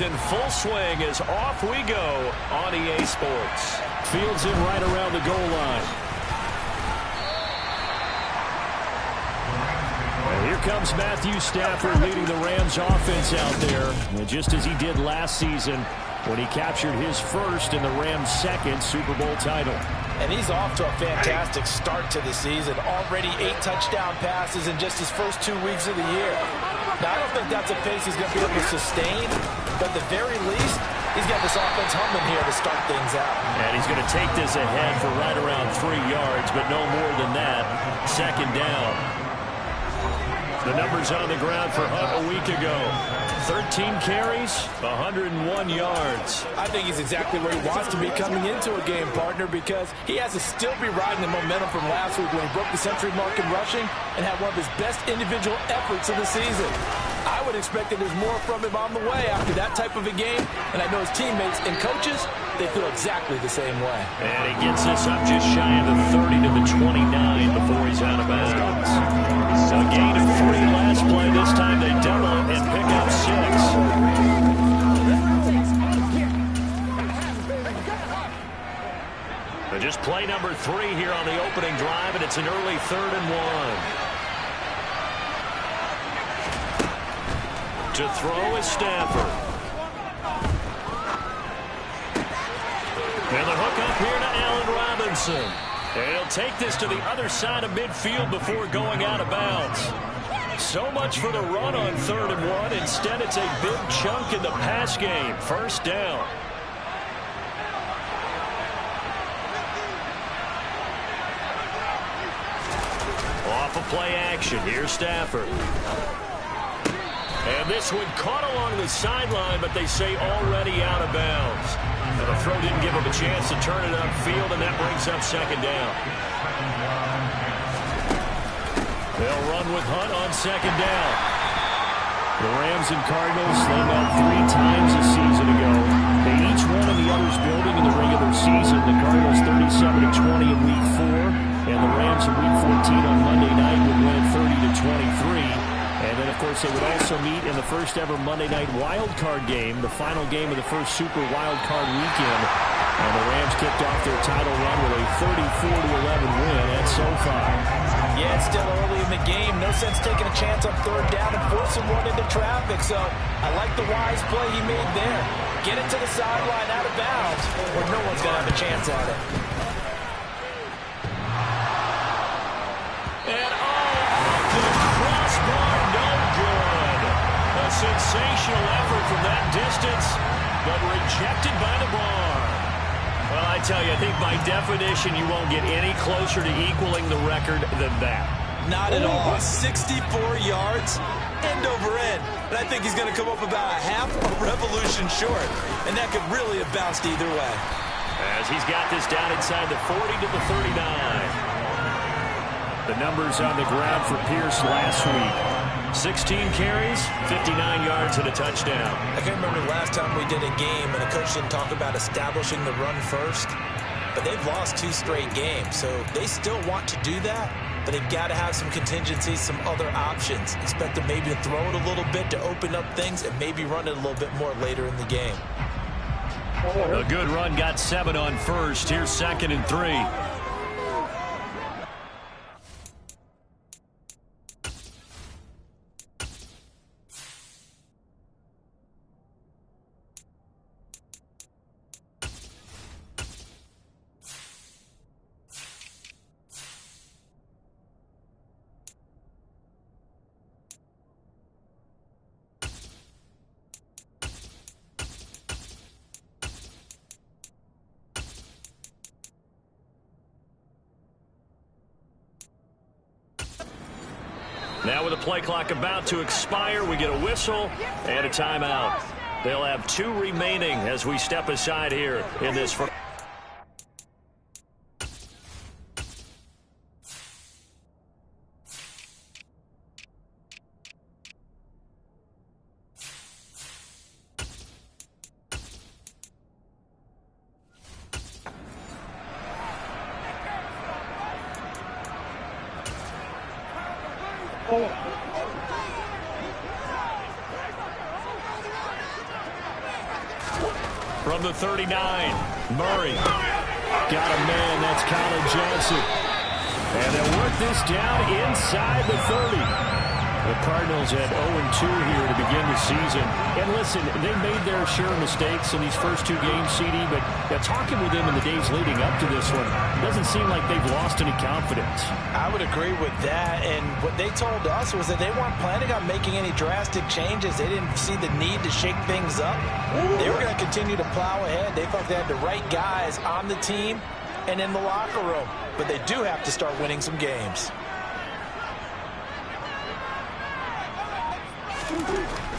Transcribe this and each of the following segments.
In full swing as off we go on EA Sports. Fields it right around the goal line. And here comes Matthew Stafford leading the Rams offense out there. And just as he did last season when he captured his first and the Rams' second Super Bowl title. And he's off to a fantastic start to the season. Already 8 touchdown passes in just his first 2 weeks of the year. Now, I don't think that's a pace he's going to be able to sustain, but at the very least, he's got this offense humming here to start things out. And he's going to take this ahead for right around 3 yards, but no more than that. Second down. The numbers on the ground for Hunt a week ago. 13 carries, 101 yards. I think he's exactly where he wants to be coming into a game, partner, because he has to still be riding the momentum from last week when he broke the century mark in rushing and had one of his best individual efforts of the season. I would expect that there's more from him on the way after that type of a game, and I know his teammates and coaches, they feel exactly the same way. And he gets this up just shy of the 30 to the 29 before he's out of bounds. A gain of 3 last play. This time they double it and pick up 6. So just play number 3 here on the opening drive, and it's an early 3rd and 1. To throw is Stafford. And the hook up here to Allen Robinson. And he'll take this to the other side of midfield before going out of bounds. So much for the run on 3rd and 1. Instead, it's a big chunk in the pass game. First down. Off of play action. Here's Stafford. And this one caught along the sideline, but they say already out of bounds. And the throw didn't give him a chance to turn it upfield, and that brings up second down. They'll run with Hunt on second down. The Rams and Cardinals, they met 3 times a season ago. They each won in the other's building in the regular season. The Cardinals 37-20 in Week 4, and the Rams in Week 14 on Monday night would win it 30-23. And then, of course, they would also meet in the first ever Monday night wild card game, the final game of the first Super Wild Card weekend. And the Rams kicked off their title run with a 34-11 win at SoFi. Yeah, it's still early in the game. No sense taking a chance on 3rd down and forcing one into traffic. So I like the wise play he made there. Get it to the sideline out of bounds where no one's going to have a chance at it. Sensational effort from that distance, but rejected by the bar. Well, I tell you, I think by definition you won't get any closer to equaling the record than that. Not at all. 64 yards, end over end. And I think he's going to come up about a half a revolution short. And that could really have bounced either way. As he's got this down inside the 40 to the 39. The numbers on the ground for Pierce last week. 16 carries, 59 yards and a touchdown. I can remember last time we did a game and a coach didn't talk about establishing the run first, but they've lost 2 straight games, so they still want to do that, but they've got to have some contingencies, some other options. Expect them maybe to throw it a little bit to open up things and maybe run it a little bit more later in the game. A good run got 7 on first. Here's 2nd and 3. Now with the play clock about to expire, we get a whistle and a timeout. They'll have 2 remaining as we step aside here in this first. From the 39, Murray. Got a man, that's Colin Johnson. And they'll work this down inside the 30. The Cardinals at 0-2 here to begin the season. And listen, they made their share of mistakes in these first two games, CD, but talking with them in the days leading up to this one, it doesn't seem like they've lost any confidence. I would agree with that, and what they told us was that they weren't planning on making any drastic changes. They didn't see the need to shake things up. They were going to continue to plow ahead. They felt they had the right guys on the team and in the locker room, but they do have to start winning some games.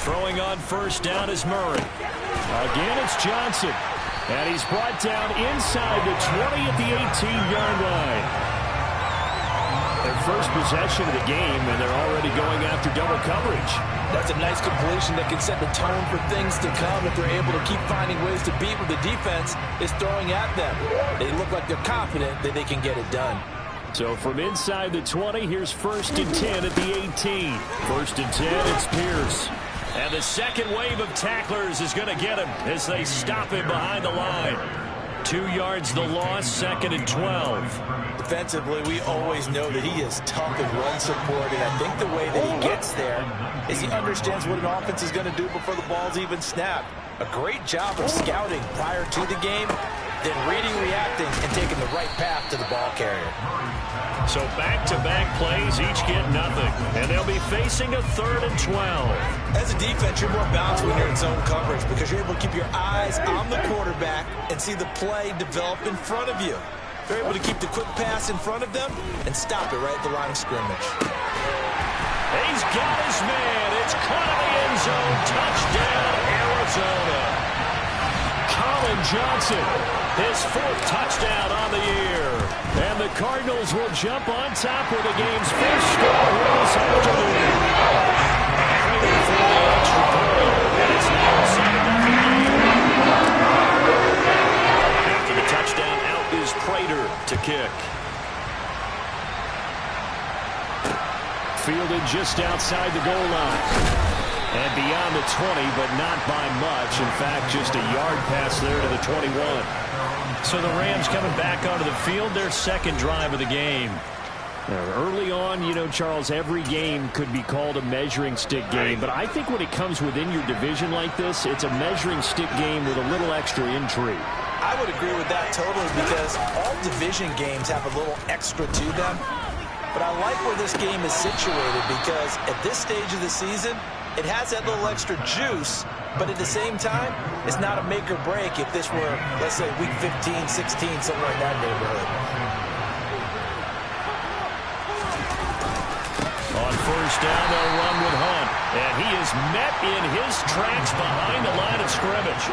Throwing on first down is Murray. Again, it's Johnson. And he's brought down inside the 20 at the 18-yard line. Their first possession of the game, and they're already going after double coverage. That's a nice completion that can set the tone for things to come if they're able to keep finding ways to beat what the defense is throwing at them. They look like they're confident that they can get it done. So from inside the 20, here's 1st and 10 at the 18. 1st and 10, it's Pierce. And the second wave of tacklers is going to get him as they stop him behind the line. 2 yards the loss, 2nd and 12. Defensively, we always know that he is tough in run support, and I think the way that he gets there is he understands what an offense is going to do before the ball's even snapped. A great job of scouting prior to the game, then reading, reacting, and taking the right path to the ball carrier. So back-to-back plays, each get nothing. And they'll be facing a 3rd and 12. As a defense, you're more balanced when you're in zone coverage because you're able to keep your eyes on the quarterback and see the play develop in front of you. They're able to keep the quick pass in front of them and stop it right at the line of scrimmage. He's got his man. It's caught in the end zone. Touchdown, Arizona. Colin Johnson, his 4th touchdown on the year. And the Cardinals will jump on top with the game's first score this afternoon. For the extra point, and it's now a 7-0 game. After the touchdown, out is Prater to kick. Fielded just outside the goal line. And beyond the 20, but not by much. In fact, just a yard pass there to the 21. So the Rams coming back onto the field, their second drive of the game. Early on, you know, Charles, every game could be called a measuring stick game. But I think when it comes within your division like this, it's a measuring stick game with a little extra intrigue. I would agree with that totally because all division games have a little extra to them. But I like where this game is situated because at this stage of the season, it has that little extra juice, but at the same time, it's not a make or break if this were, let's say, week 15, 16, somewhere in that neighborhood. On first down, they'll run with Hunt. And he is met in his tracks behind the line of scrimmage.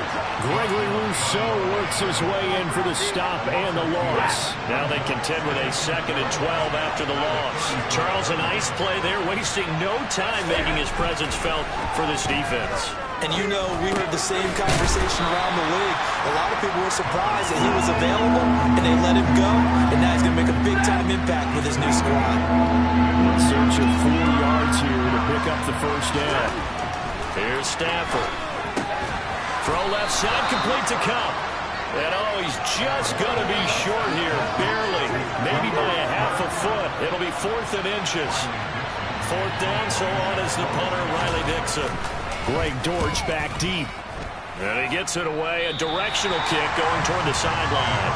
Gregory Rousseau works his way in for the stop and the loss. Now they contend with a 2nd and 12 after the loss. Charles, a nice play there, wasting no time making his presence felt for this defense. And you know, we heard the same conversation around the league. A lot of people were surprised that he was available, and they let him go. And now he's going to make a big-time impact with his new squad. In search of 4 yards here to pick up the first down. Here's Stafford. Throw left side, complete to Cup. And he's just going to be short here, barely. Maybe by a half a foot. It'll be 4th and inches. 4th down, so on is the punter, Riley Dixon. Greg Dortch back deep. And he gets it away. A directional kick going toward the sideline.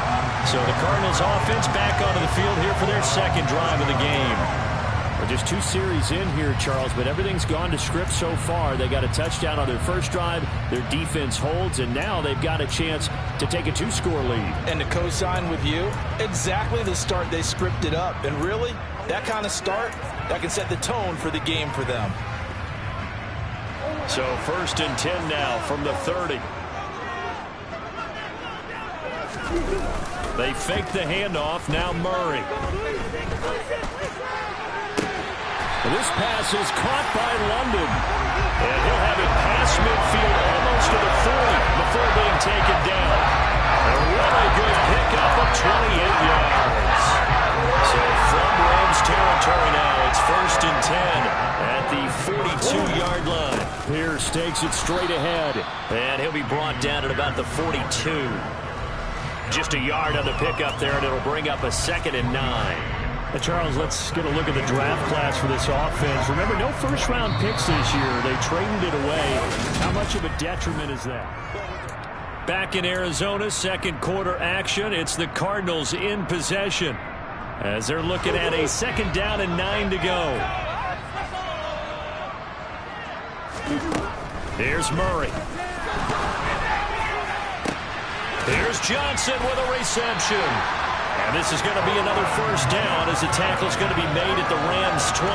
So the Cardinals offense back onto the field here for their second drive of the game. Well, just 2 series in here, Charles, but everything's gone to script so far. They got a touchdown on their first drive. Their defense holds, and now they've got a chance to take a 2-score lead. And to co-sign with you, exactly the start they scripted up. And really, that kind of start, that can set the tone for the game for them. So 1st and 10 now from the 30. They fake the handoff. Now Murray. This pass is caught by London. And he'll have it past midfield almost to the 40 before being taken down. A really good pickup of 28 yards. So from Rams territory now, it's 1st and 10. takes it straight ahead. And he'll be brought down at about the 42. Just a yard on the pickup there, and it'll bring up a 2nd and 9. Charles, let's get a look at the draft class for this offense. Remember, no first-round picks this year. They traded it away. How much of a detriment is that? Back in Arizona, second quarter action. It's the Cardinals in possession as they're looking at a 2nd down and 9 to go. Here's Murray. Here's Johnson with a reception. And this is going to be another first down as the tackle's going to be made at the Rams' 23.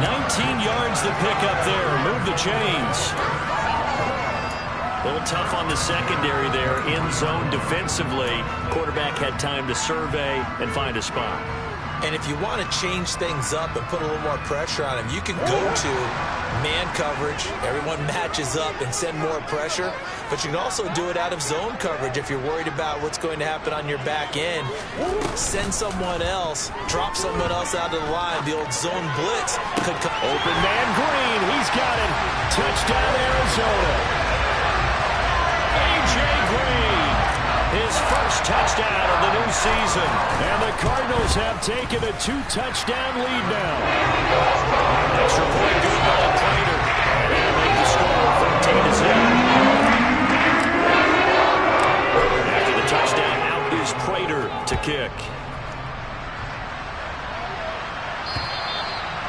19 yards to pick up there. Move the chains. A little tough on the secondary there. In zone defensively. Quarterback had time to survey and find a spot. And if you want to change things up and put a little more pressure on him, you can go to man coverage. Everyone matches up and send more pressure. But you can also do it out of zone coverage if you're worried about what's going to happen on your back end. Send someone else, drop someone else out of the line. The old zone blitz could come. Open man Green. He's got it. Touchdown, Arizona. A.J. Green. His first touchdown of the new season. And the Cardinals have taken a 2-touchdown lead now. Extra point good by Prater. And they'll make the score 13-0. After the touchdown, out is Prater to kick.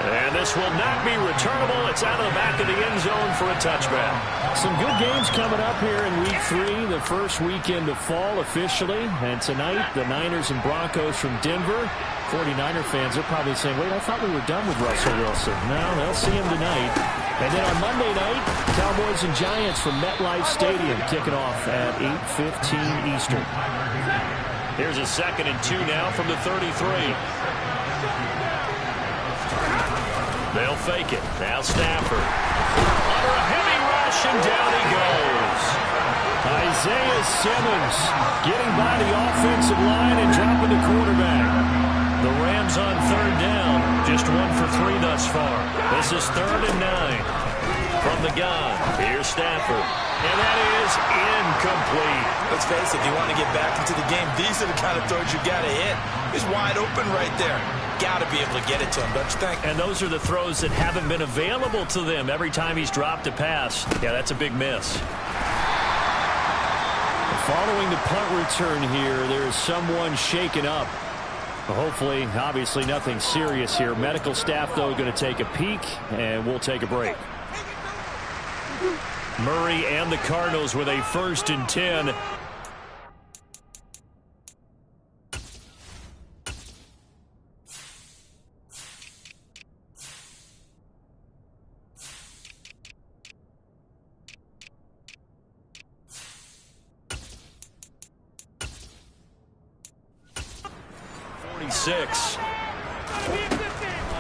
And this will not be returnable. It's out of the back of the end zone for a touchback. Some good games coming up here in Week 3, the first weekend of fall officially. And tonight, the Niners and Broncos from Denver. 49er fans are probably saying, wait, I thought we were done with Russell Wilson. No, they'll see him tonight. And then on Monday night, Cowboys and Giants from MetLife Stadium kicking off at 8:15 Eastern. Here's a 2nd and 2 now from the 33. They'll fake it. Now Stafford. Under a heavy rush, and down he goes. Isaiah Simmons getting by the offensive line and dropping the quarterback. The Rams on 3rd down. Just 1 for 3 thus far. This is 3rd and 9. From the gun, here's Stafford. And that is incomplete. Let's face it, if you want to get back into the game, these are the kind of throws you got to hit. He's wide open right there. Got to be able to get it to him, don't you think? And those are the throws that haven't been available to them every time he's dropped a pass. Yeah, that's a big miss. Following the punt return here, there is someone shaken up. Hopefully, obviously nothing serious here. Medical staff, though, going to take a peek, and we'll take a break. Murray and the Cardinals with a 1st and 10.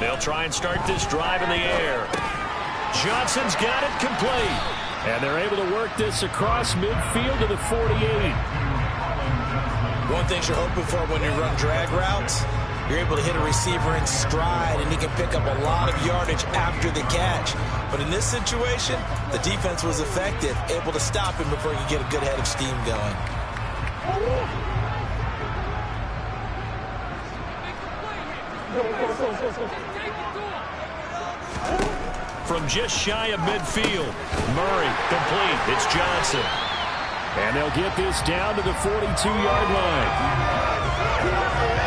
They'll try and start this drive in the air. Johnson's got it complete. And they're able to work this across midfield to the 48. One thing you're hoping for when you run drag routes, you're able to hit a receiver in stride, and he can pick up a lot of yardage after the catch. But in this situation, the defense was effective, able to stop him before he could get a good head of steam going. From just shy of midfield, Murray complete. It's Johnson. And they'll get this down to the 42-yard line.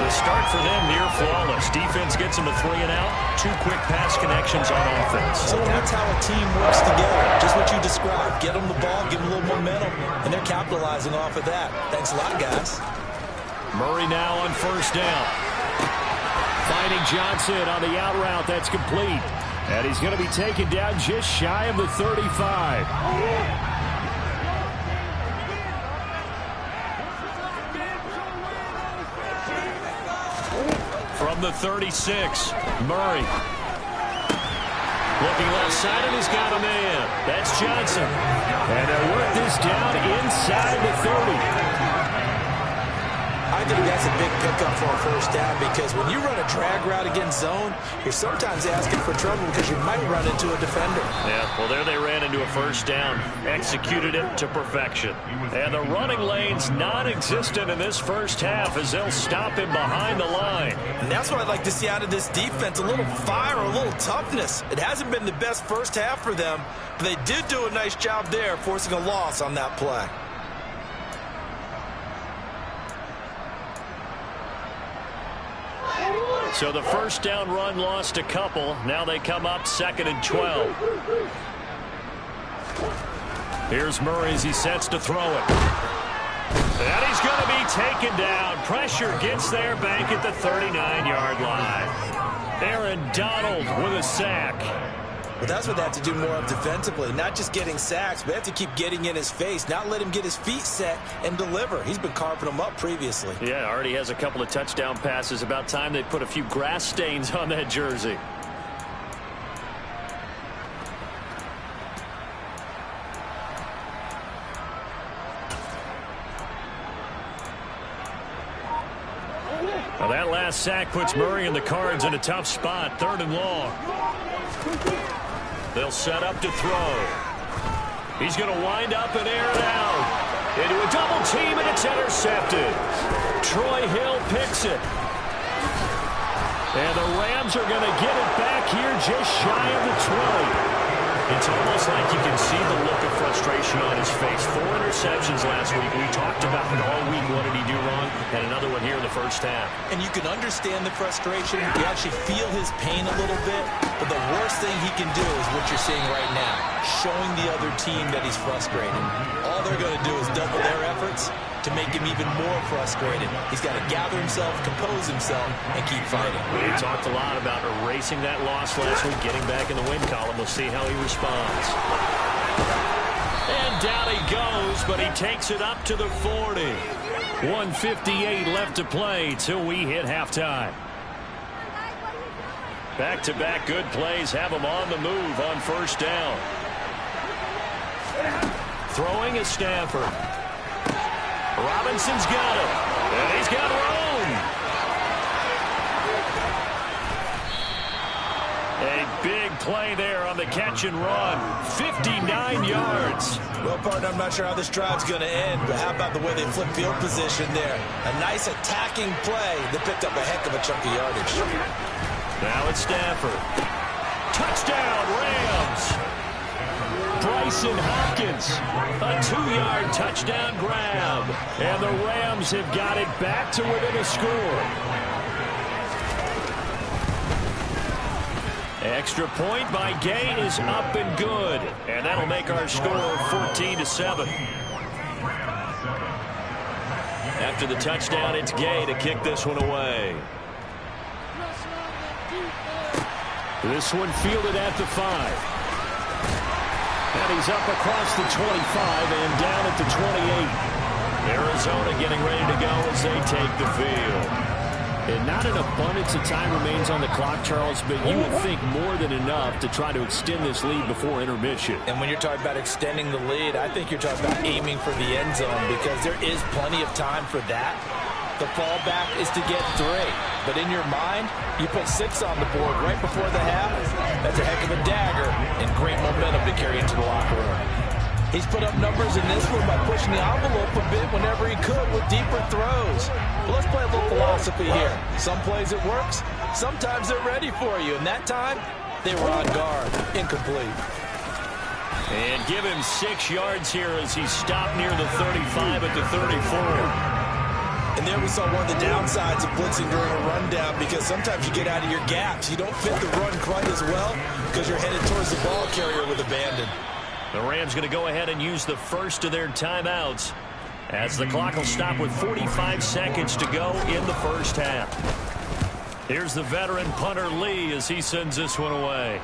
The start for them near flawless. Defense gets them a 3 and out. 2 quick pass connections on offense. So that's how a team works together. Just what you described. Get them the ball, give them a little momentum, and they're capitalizing off of that. Thanks a lot, guys. Murray now on 1st down. Finding Johnson on the out route. That's complete. And he's going to be taken down just shy of the 35. From the 36, Murray. Looking left side, and he's got a man. That's Johnson. And they'll work this down inside the 30. I I think that's a big pickup for a first down because when you run a drag route against zone, you're sometimes asking for trouble because you might run into a defender. Yeah, well, there they ran into a first down, executed it to perfection. And the running lane's non-existent in this first half as they'll stop him behind the line. And that's what I'd like to see out of this defense, a little fire, a little toughness. It hasn't been the best first half for them, but they did do a nice job there, forcing a loss on that play. So the first down run lost a couple. Now they come up 2nd and 12. Here's Murray as he sets to throw it. And he's going to be taken down. Pressure gets there back at the 39-yard line. Aaron Donald with a sack. Well, that's what they have to do more of defensively. Not just getting sacks, but they have to keep getting in his face. Not let him get his feet set and deliver. He's been carving them up previously. Yeah, already has a couple of touchdown passes. About time they put a few grass stains on that jersey. Well, that last sack puts Murray and the Cards in a tough spot. 3rd and long. They'll set up to throw. He's going to wind up and air it out. Into a double team, and it's intercepted. Troy Hill picks it. And the Rams are going to get it back here just shy of the 20. It's almost like you can see the look of frustration on his face. 4 interceptions last week. We talked about it all week. What did he do wrong? And another one here in the first half. And you can understand the frustration. You actually feel his pain a little bit. But the worst thing he can do is what you're seeing right now. Showing the other team that he's frustrated. All they're going to do is double their efforts to make him even more frustrated. He's got to gather himself, compose himself, and keep fighting. We talked a lot about erasing that loss last week, getting back in the win column. We'll see how he responds. And down he goes, but he takes it up to the 40. 1:58 left to play till we hit halftime. Back-to-back good plays have him on the move on first down. Throwing is Stafford. Robinson's got it. And he's got room. A big play there on the catch and run. 59 yards. Well, partner, I'm not sure how this drive's going to end, but how about the way they flip field position there? A nice attacking play that picked up a heck of a chunk of yardage. Now it's Stafford. Touchdown, Rams. Bryson Hopkins, a 2-yard touchdown grab. And the Rams have got it back to within a score. Extra point by Gay is up and good. And that'll make our score 14-7. After the touchdown, it's Gay to kick this one away. This one fielded at the 5. And he's up across the 25 and down at the 28. Arizona getting ready to go as they take the field. And not an abundance of time remains on the clock, Charles, but you would think more than enough to try to extend this lead before intermission. And when you're talking about extending the lead, I think you're talking about aiming for the end zone because there is plenty of time for that. The fallback is to get 3. But in your mind, you put 6 on the board right before the half. That's a heck of a dagger and great momentum to carry into the locker room. He's put up numbers in this one by pushing the envelope a bit whenever he could with deeper throws. But let's play a little philosophy here. Some plays it works. Sometimes they're ready for you. And that time, they were on guard. Incomplete. And give him 6 yards here as he stopped near the 35 at the 34. And there we saw one of the downsides of blitzing during a rundown because sometimes you get out of your gaps. You don't fit the run quite as well because you're headed towards the ball carrier with abandon. The Rams going to go ahead and use the first of their timeouts as the clock will stop with 45 seconds to go in the first half. Here's the veteran punter Lee as he sends this one away.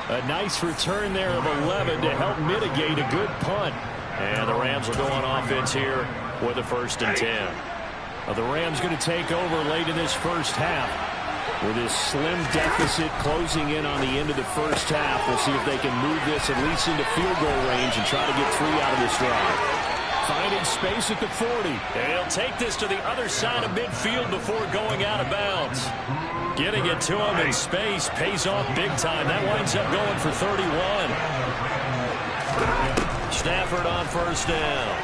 A nice return there of 11 to help mitigate a good punt. And the Rams will go on offense here with a 1st and 10. The Rams going to take over late in this first half. With this slim deficit closing in on the end of the first half, we'll see if they can move this at least into field goal range and try to get 3 out of this drive. Finding space at the 40. They'll take this to the other side of midfield before going out of bounds. Getting it to him in space pays off big time. That winds up going for 31. Stafford on first down.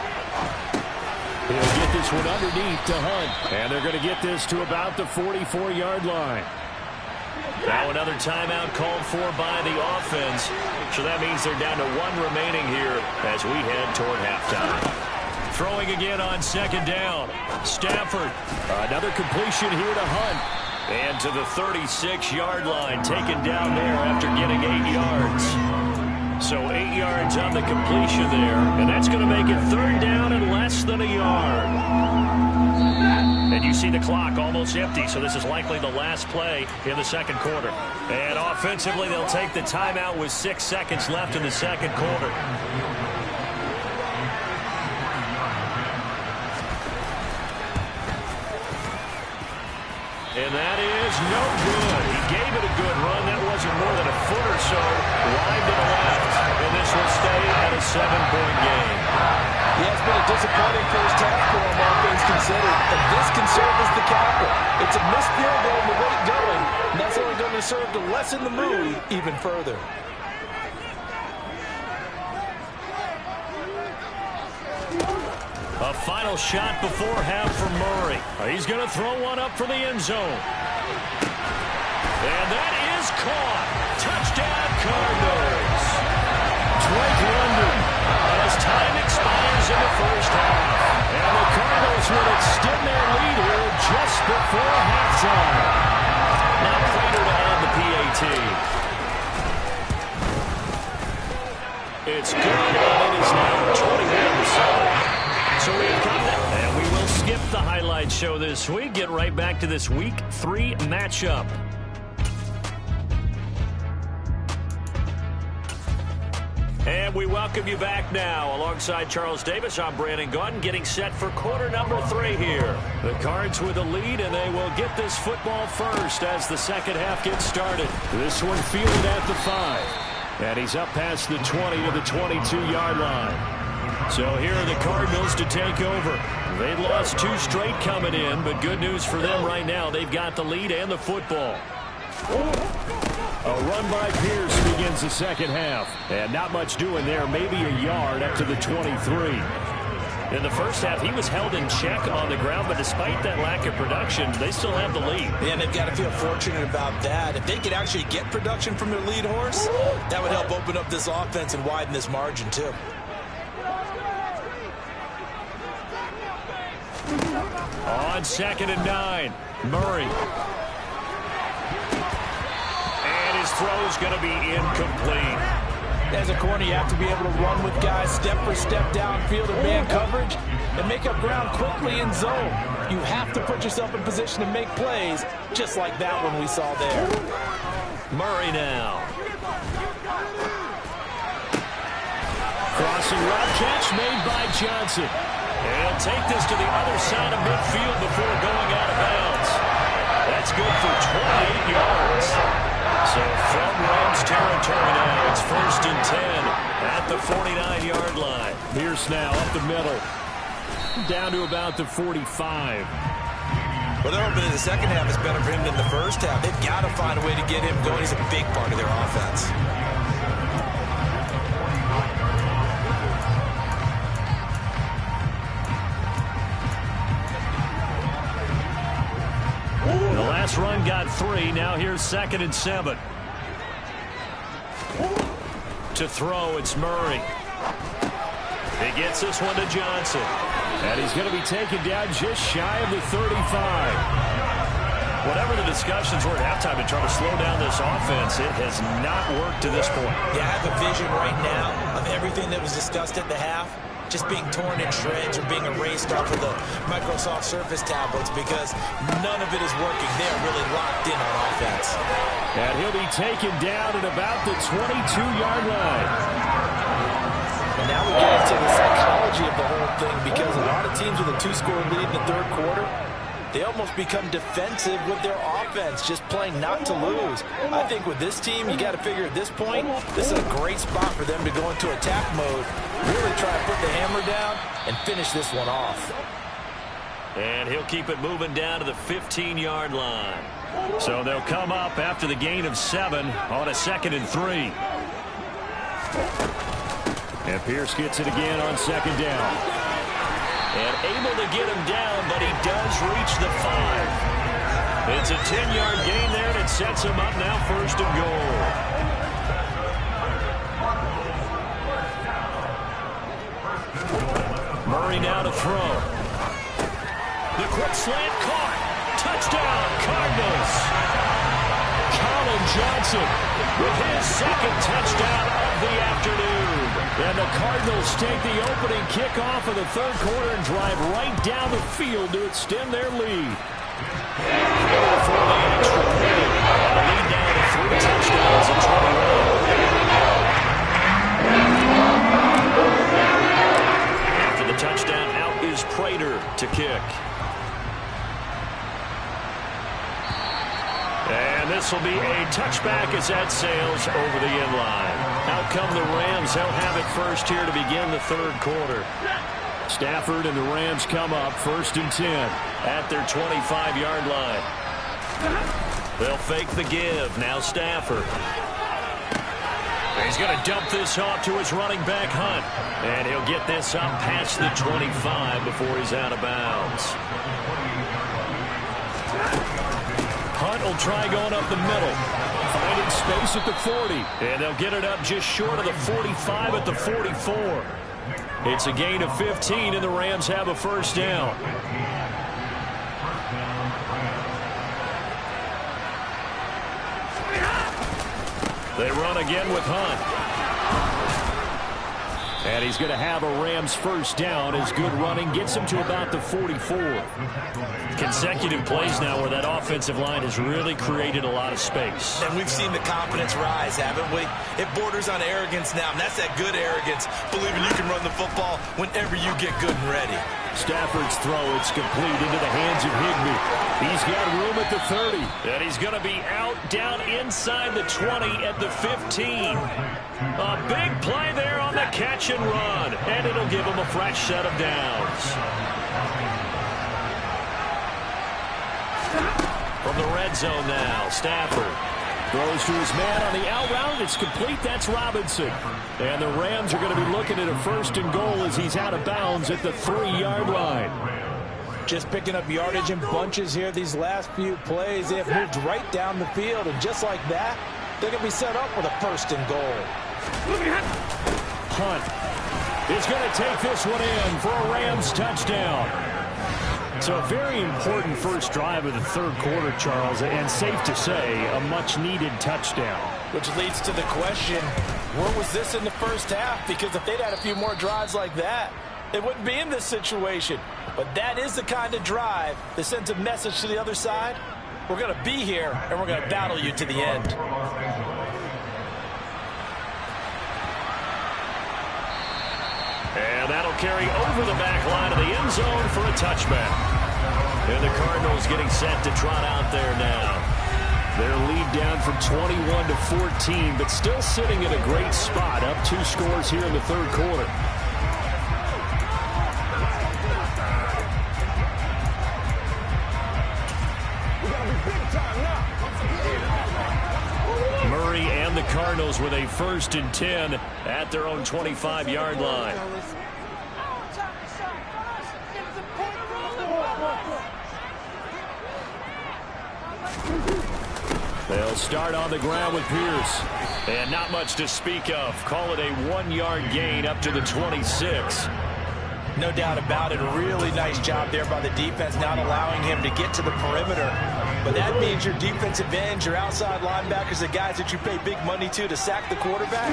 He'll get this one underneath to Hunt. And they're going to get this to about the 44-yard line. Now another timeout called for by the offense. So that means they're down to 1 remaining here as we head toward halftime. Throwing again on second down. Stafford. Another completion here to Hunt. And to the 36-yard line, taken down there after getting 8 yards. So 8 yards on the completion there, and that's going to make it 3rd down and less than a yard. And you see the clock almost empty, so this is likely the last play in the second quarter. And offensively, they'll take the timeout with 6 seconds left in the second quarter. And that is no good. He gave it a good run. That wasn't more than a foot or so wide to the left. And this will stay at a 7-point game. Yeah, it's been a disappointing first half for him, all things considered. And this can serve as the capper. It's a missed field goal with weight going. And that's only going to serve to lessen the mood even further. A final shot before half for Murray. He's going to throw one up for the end zone. And that is caught. Touchdown, Cardinals. Drake London as time expires in the first half. And the Cardinals will extend their lead here just before halftime. Now Prater to add the PAT. It's good, and it is now 21-7. So we've come to, and we will skip the highlight show this week. Get right back to this Week 3 matchup. And we welcome you back now. Alongside Charles Davis, I'm Brandon Gaudin, getting set for quarter number 3 here. The Cards with a lead, and they will get this football first as the second half gets started. This one fielded at the 5. And he's up past the 20 to the 22-yard line. So here are the Cardinals to take over. They lost 2 straight coming in, but good news for them right now. They've got the lead and the football. A run by Pierce begins the second half. And not much doing there. Maybe a yard up to the 23. In the first half, he was held in check on the ground, but despite that lack of production, they still have the lead. Yeah, and they've got to feel fortunate about that. If they could actually get production from their lead horse, that would help open up this offense and widen this margin, too. On 2nd and 9, Murray. And his throw's going to be incomplete. As a corner, you have to be able to run with guys step for step downfield in man coverage and make up ground quickly in zone. You have to put yourself in position to make plays, just like that one we saw there. Murray now. Crossing route catch made by Johnson. And he'll take this to the other side of midfield before going out of bounds. That's good for 28 yards. So from Rams territory now, it's 1st and 10 at the 49-yard line. Pierce now up the middle. Down to about the 45. Well, they're hoping in the second half is better for him than the first half. They've got to find a way to get him going. He's a big part of their offense. The last run got 3. Now here's 2nd and 7. To throw, it's Murray. He gets this one to Johnson. And he's going to be taken down just shy of the 35. Whatever the discussions were at halftime to try to slow down this offense, it has not worked to this point. Yeah, I have a vision right now of everything that was discussed at the half just being torn in shreds or being erased off of the Microsoft Surface tablets because none of it is working. They're really locked in on offense. And he'll be taken down at about the 22-yard line. And now we get into the psychology of the whole thing because a lot of teams with a 2-score lead in the third quarter, they almost become defensive with their offense, just playing not to lose. I think with this team, you got to figure at this point, this is a great spot for them to go into attack mode, really try to put the hammer down and finish this one off. And he'll keep it moving down to the 15-yard line. So they'll come up after the gain of 7 on a 2nd and 3. And Pierce gets it again on 2nd down. And able to get him down, but he does reach the 5. It's a 10-yard gain there, and it sets him up now 1st and goal. Murray now to throw. The quick slant caught. Touchdown, Cardinals. Colin Johnson with his 2nd touchdown of the afternoon. And the Cardinals take the opening kickoff of the 3rd quarter and drive right down the field to extend their lead. For the extra point. The lead down to 3 touchdowns in 21. After the touchdown, out is Prater to kick. And this will be a touchback as that sails over the end line. Out come the Rams. They'll have it first here to begin the 3rd quarter. Stafford and the Rams come up 1st and 10 at their 25-yard line. They'll fake the give. Now Stafford. He's going to dump this off to his running back, Hunt. And he'll get this up past the 25 before he's out of bounds. Hunt will try going up the middle. Finding space at the 40. And they'll get it up just short of the 45 at the 44. It's a gain of 15, and the Rams have a 1st down. They run again with Hunt. And he's going to have a Rams 1st down as good running gets him to about the 44. Consecutive plays now where that offensive line has really created a lot of space. And we've seen the confidence rise, haven't we? It borders on arrogance now, and that's that good arrogance, believing you can run the football whenever you get good and ready. Stafford's throw, it's complete into the hands of Higbee. He's got room at the 30. And he's going to be out down inside the 20 at the 15. A big play there on the catch and run. And it'll give him a fresh set of downs. From the red zone now, Stafford throws to his man on the out route. It's complete. That's Robinson. And the Rams are going to be looking at a 1st and goal as he's out of bounds at the 3-yard line. Just picking up yardage in bunches here these last few plays. They have moved right down the field, and just like that, they're going to be set up with a 1st and goal. Hunt is going to take this one in for a Rams touchdown. So a very important first drive of the 3rd quarter, Charles, and safe to say, a much-needed touchdown. Which leads to the question, where was this in the 1st half? Because if they'd had a few more drives like that, they wouldn't be in this situation. But that is the kind of drive that sends a message to the other side. We're going to be here, and we're going to battle you to the end. And that'll carry over the back line of the end zone for a touchback. And the Cardinals getting set to trot out there now. Their lead down from 21 to 14, but still sitting in a great spot, up 2 scores here in the 3rd quarter. Murray and the Cardinals with a 1st and 10 at their own 25-yard line. They'll start on the ground with Pierce. And not much to speak of. Call it a 1-yard gain up to the 26. No doubt about it. A really nice job there by the defense, not allowing him to get to the perimeter. But that means your defensive ends, your outside linebackers, the guys that you pay big money to sack the quarterback,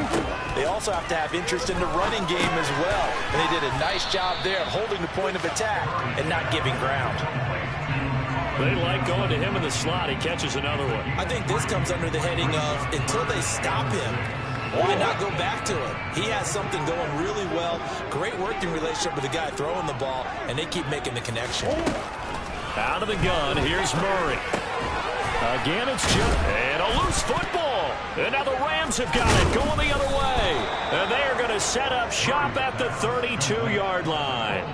they also have to have interest in the running game as well. And they did a nice job there of holding the point of attack and not giving ground. They like going to him in the slot. He catches another one. I think this comes under the heading of until they stop him, why not go back to him? He has something going really well. Great working relationship with the guy throwing the ball, and they keep making the connection. Out of the gun, here's Murray. Again, it's Jeff. And a loose football. And now the Rams have got it going the other way. And they are going to set up shop at the 32-yard line.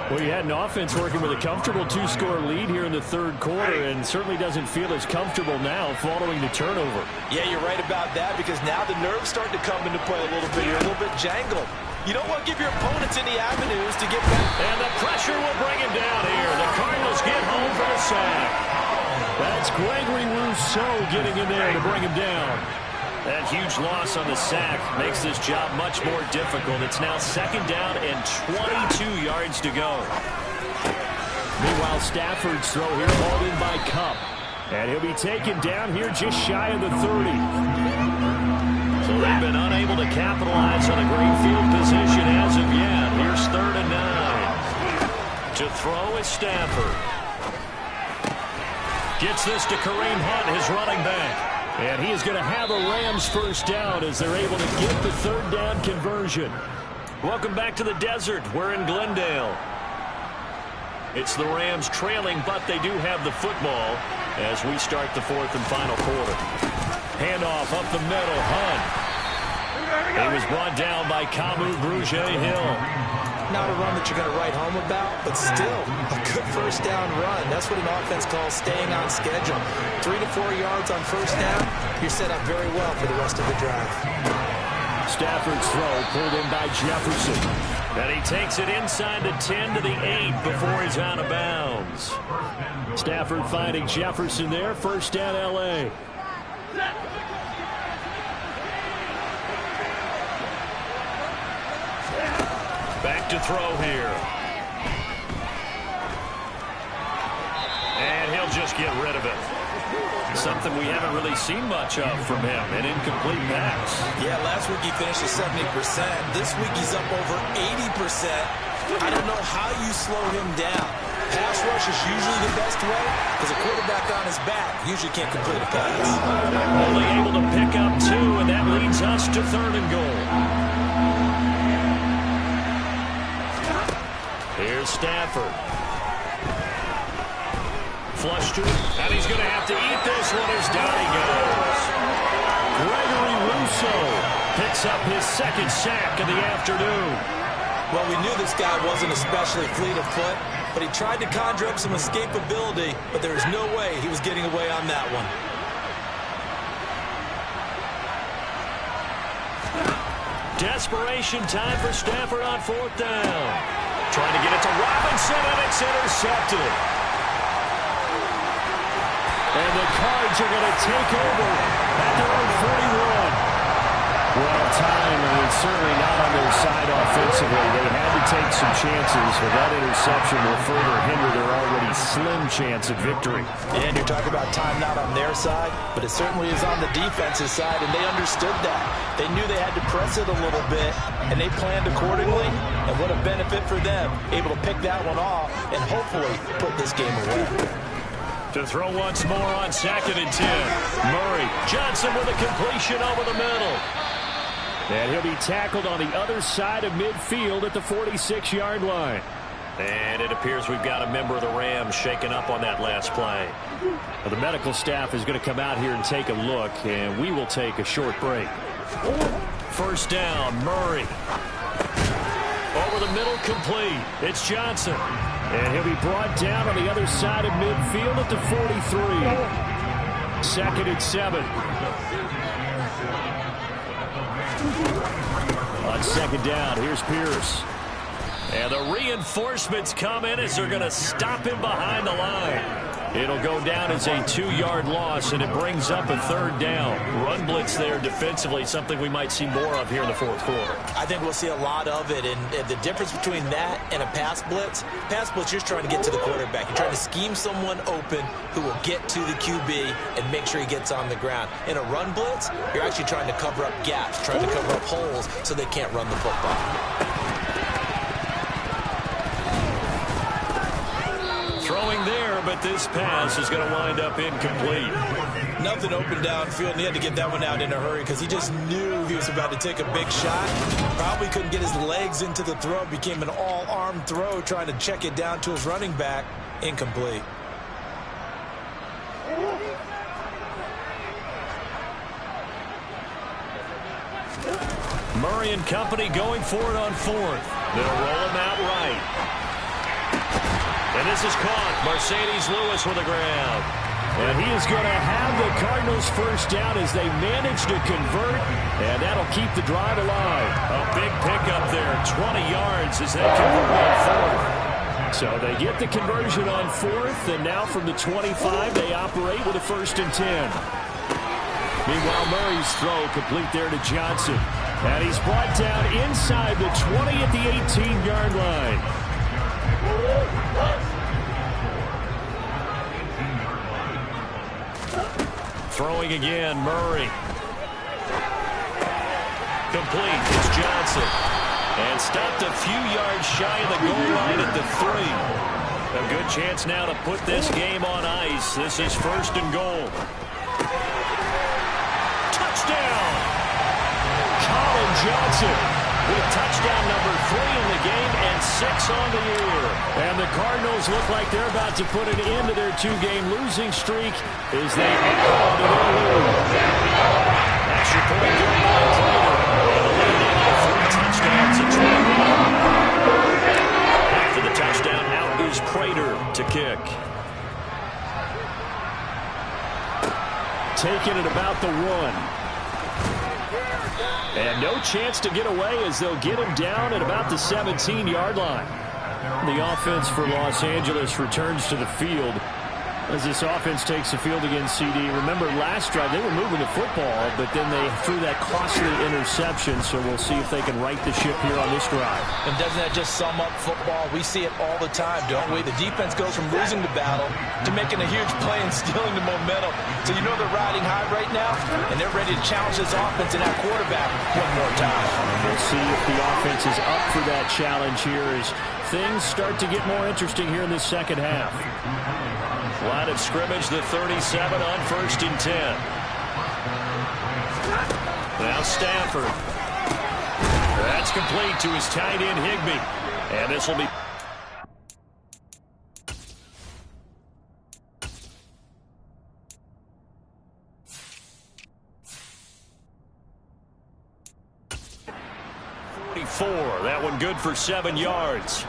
Well, you had an offense working with a comfortable two-score lead here in the third quarter, and certainly doesn't feel as comfortable now following the turnover. Yeah, you're right about that, because now the nerves start to come into play a little bit. You're a little bit jangled. You don't want to give your opponents any avenues to get back. And the pressure will bring him down here. The Cardinals get home for the sack. That's Gregory Rousseau getting in there to bring him down. That huge loss on the sack makes this job much more difficult. It's now second down and 22 yards to go. Meanwhile, Stafford's throw here hauled in by Kupp. And he'll be taken down here just shy of the 30. So they've been unable to capitalize on a great field position as of yet. Here's 3rd and 9. To throw is Stafford. Gets this to Kareem Hunt, his running back. And he is going to have a Rams first down as they're able to get the third down conversion. Welcome back to the desert. We're in Glendale. It's the Rams trailing, but they do have the football as we start the fourth and final quarter. Handoff up the middle. Hunt. He was brought down by Kamu Grugier-Hill. Not a run that you're going to write home about, but still a good first down run. That's what an offense calls staying on schedule. 3 to 4 yards on first down, you're set up very well for the rest of the drive. Stafford's throw pulled in by Jefferson. And he takes it inside the 10 to the 8 before he's out of bounds. Stafford finding Jefferson there. First down, L.A. Back to throw here. And he'll just get rid of it. Something we haven't really seen much of from him. An incomplete pass. Yeah, last week he finished at 70%. This week he's up over 80%. I don't know how you slow him down. Pass rush is usually the best way because a quarterback on his back usually can't complete a pass. Only able to pick up 2, and that leads us to 3rd and goal. Here's Stafford. Flush to him, and he's going to have to eat this one as down he goes. Gregory Rousseau picks up his second sack of the afternoon. Well, we knew this guy wasn't especially fleet of foot, but he tried to conjure up some escapability, but there was no way he was getting away on that one. Desperation time for Stafford on 4th down. Trying to get it to Robinson, and it's intercepted. And the Cards are going to take over at their own 41. Well, time is certainly not on their side offensively. They had to take some chances, but that interception will further hinder their already slim chance at victory. And you're talking about time not on their side, but it certainly is on the defensive side, and they understood that. They knew they had to press it a little bit, and they planned accordingly, and what a benefit for them, able to pick that one off and hopefully put this game away. To throw once more on 2nd and 10. Murray. Johnson with a completion over the middle. And he'll be tackled on the other side of midfield at the 46-yard line. And it appears we've got a member of the Rams shaken up on that last play. Well, the medical staff is going to come out here and take a look, and we will take a short break. First down, Murray. Over the middle, complete. It's Johnson. And he'll be brought down on the other side of midfield at the 43. 2nd and 7. On 2nd down, here's Pierce. And the reinforcements come in as they're going to stop him behind the line. It'll go down as a 2-yard loss, and it brings up a 3rd down. Run blitz there defensively, something we might see more of here in the 4th quarter. I think we'll see a lot of it, and the difference between that and a pass blitz, you're just trying to get to the quarterback. You're trying to scheme someone open who will get to the QB and make sure he gets on the ground. In a run blitz, you're actually trying to cover up gaps, trying to cover up holes so they can't run the football. Throwing there, but this pass is going to wind up incomplete. Nothing open downfield, and he had to get that one out in a hurry because he just knew he was about to take a big shot. Probably couldn't get his legs into the throw. Became an all-arm throw trying to check it down to his running back. Incomplete. Murray and company going for it on fourth. They'll roll him out right. And this is caught. Mercedes Lewis with a grab. And he is going to have the Cardinals first down as they manage to convert, and that'll keep the drive alive. A big pickup there, 20 yards as they convert on fourth. So they get the conversion on fourth, and now from the 25, they operate with a 1st and 10. Meanwhile, Murray's throw complete there to Johnson. And he's brought down inside the 20 at the 18-yard line. Throwing again, Murray. Complete, it's Johnson. And stopped a few yards shy of the goal line at the 3. A good chance now to put this game on ice. This is 1st and goal. Touchdown! Colin Johnson with touchdown number 3 in the game and 6 on the year. And the Cardinals look like they're about to put an end to their 2-game losing streak as they add on to their lead. Extra point good by Prater. And the lead now to 3 touchdowns at 21. After the touchdown, out is Prater to kick. Taking it about the 1. And no chance to get away as they'll get him down at about the 17-yard line. The offense for Los Angeles returns to the field as this offense takes the field against CD. Remember, last drive, they were moving the football, but then they threw that costly interception, so we'll see if they can right the ship here on this drive. And doesn't that just sum up football? We see it all the time, don't we? The defense goes from losing the battle to making a huge play and stealing the momentum. So you know they're riding high right now, and they're ready to challenge this offense and that quarterback one more time. We'll see if the offense is up for that challenge here as things start to get more interesting here in this second half. Line of scrimmage, the 37 on 1st and 10. Now Stafford. That's complete to his tight end, Higbee. And this will be... That one good for 7 yards.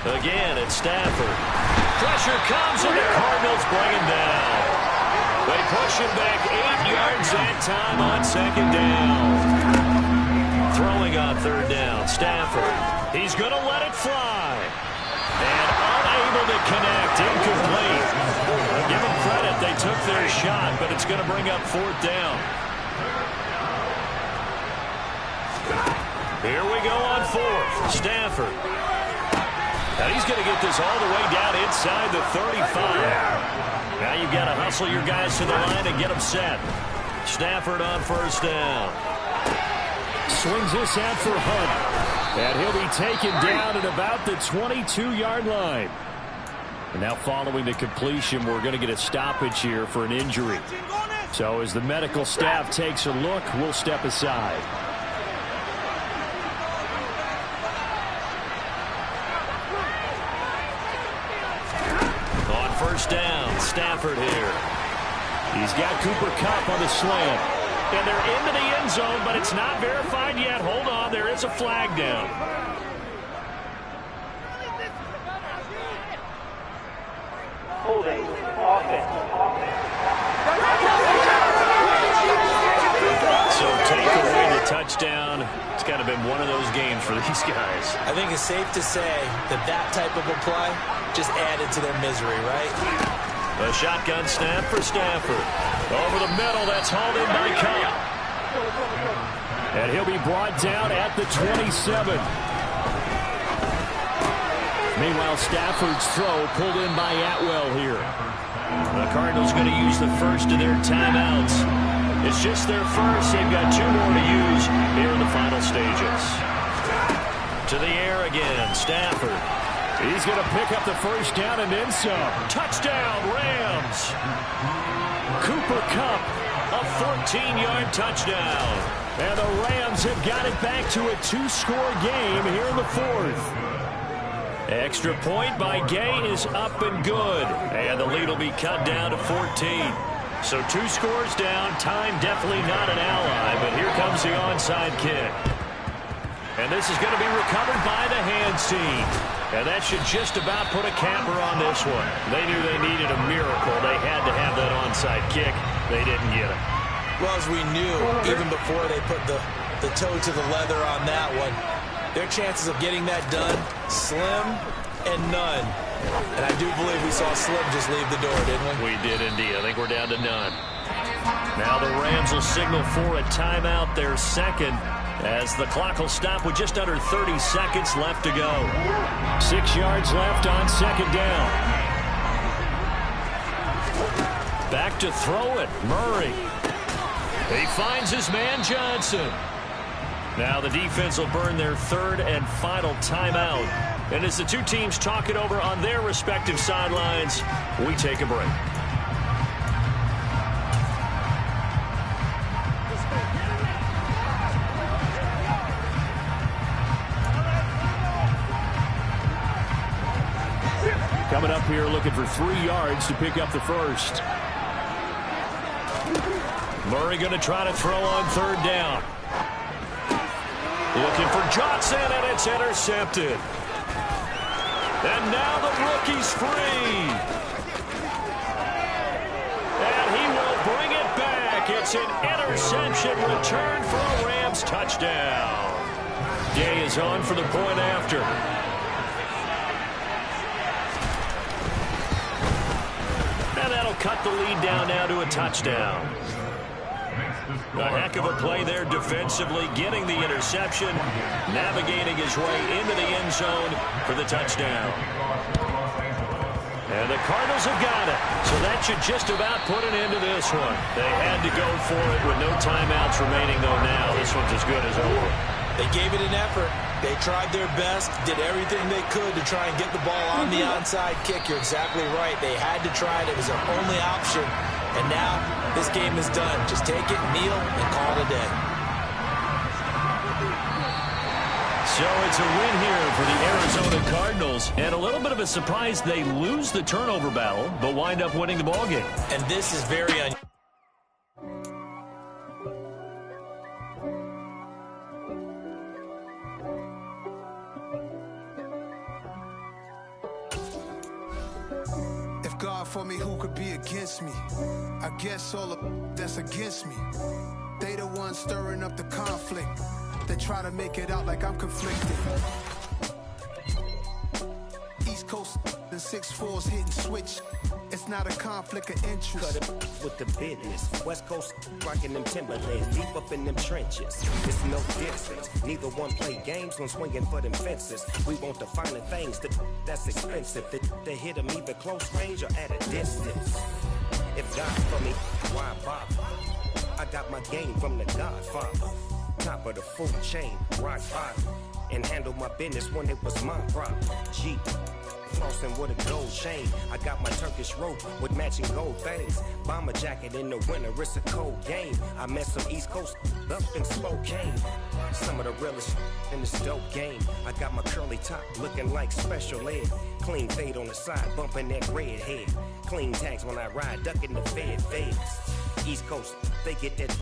Again, it's Stafford. Pressure comes, and the Cardinals bring him down. They push him back 8 yards that time on 2nd down. Throwing on 3rd down, Stafford. He's going to let it fly. And unable to connect, incomplete. Give them credit, they took their shot, but it's going to bring up 4th down. Here we go on 4th, Stafford. Now he's going to get this all the way down inside the 35. Now you've got to hustle your guys to the line and get them set. Stafford on 1st down. Swings this out for Hunt. And he'll be taken down at about the 22-yard line. And now following the completion, we're going to get a stoppage here for an injury. So as the medical staff takes a look, we'll step aside. On 1st down, Stafford here. He's got Cooper Kupp on the slant. And they're into the end zone, but it's not verified yet. Hold on, there is a flag down. Holding offense. So take away the touchdown. It's kind of been one of those games for these guys. I think it's safe to say that that type of a play just added to their misery, right? A shotgun snap for Stafford. Over the middle, that's hauled in by Kupp. And he'll be brought down at the 27. Meanwhile, Stafford's throw pulled in by Atwell here. The Cardinals going to use the first of their timeouts. It's just their first. They've got 2 more to use here in the final stages. To the air again, Stafford. He's going to pick up the first down and then some. Touchdown, Rams. Cooper Kupp, a 14-yard touchdown. And the Rams have got it back to a 2-score game here in the 4th. Extra point by Gay is up and good. And the lead will be cut down to 14. So 2 scores down. Time definitely not an ally, but here comes the onside kick. And this is going to be recovered by the hands team. And that should just about put a capper on this one. They knew they needed a miracle. They had to have that onside kick. They didn't get it. Well, as we knew, even before they put the toe to the leather on that one, their chances of getting that done, slim and none. And I do believe we saw Slim just leave the door, didn't we? We did indeed. I think we're down to none. Now the Rams will signal for a timeout, their second, as the clock will stop with just under 30 seconds left to go. 6 yards left on second down. Back to throw it, Murray. He finds his man, Johnson. Now the defense will burn their third and final timeout. And as the two teams talk it over on their respective sidelines, we take a break. Coming up here looking for 3 yards to pick up the first. Murray going to try to throw on third down. Looking for Johnson, and it's intercepted. And now the rookie's free. And he will bring it back. It's an interception return for a Rams touchdown. Gay is on for the point after. And that'll cut the lead down now to a touchdown. A heck of a play there defensively, getting the interception, navigating his way into the end zone for the touchdown. And the Cardinals have got it. So that should just about put an end to this one. They had to go for it with no timeouts remaining, though, now. This one's as good as over. They gave it an effort. They tried their best, did everything they could to try and get the ball on the onside kick. You're exactly right. They had to try it. It was their only option. And now this game is done. Just take it, kneel, and call it a day. So it's a win here for the Arizona Cardinals. And a little bit of a surprise, they lose the turnover battle, but wind up winning the ballgame. And this is very unusual. God for me, who could be against me? I guess all of that's against me. They the ones stirring up the conflict. They try to make it out like I'm conflicted. East Coast and 6'4's hitting switch. It's not a conflict of interest. Cut it with the business. West Coast rocking them Timberlands, deep up in them trenches. It's no difference. Neither one play games when swinging for them fences. We want the finer things that's expensive. They hit them either close range or at a distance. If God for me, why bother? I got my game from the Godfather. Top of the food chain, rock bottom. And handle my business when it was my problem. G. Flossing with a gold chain. I got my Turkish rope with matching gold things. Bomber jacket in the winter, it's a cold game. I met some East Coast up in Spokane. Some of the realest in this dope game. I got my curly top looking like special ed. Clean fade on the side, bumping that red head. Clean tags when I ride, ducking the feds. East Coast, they get that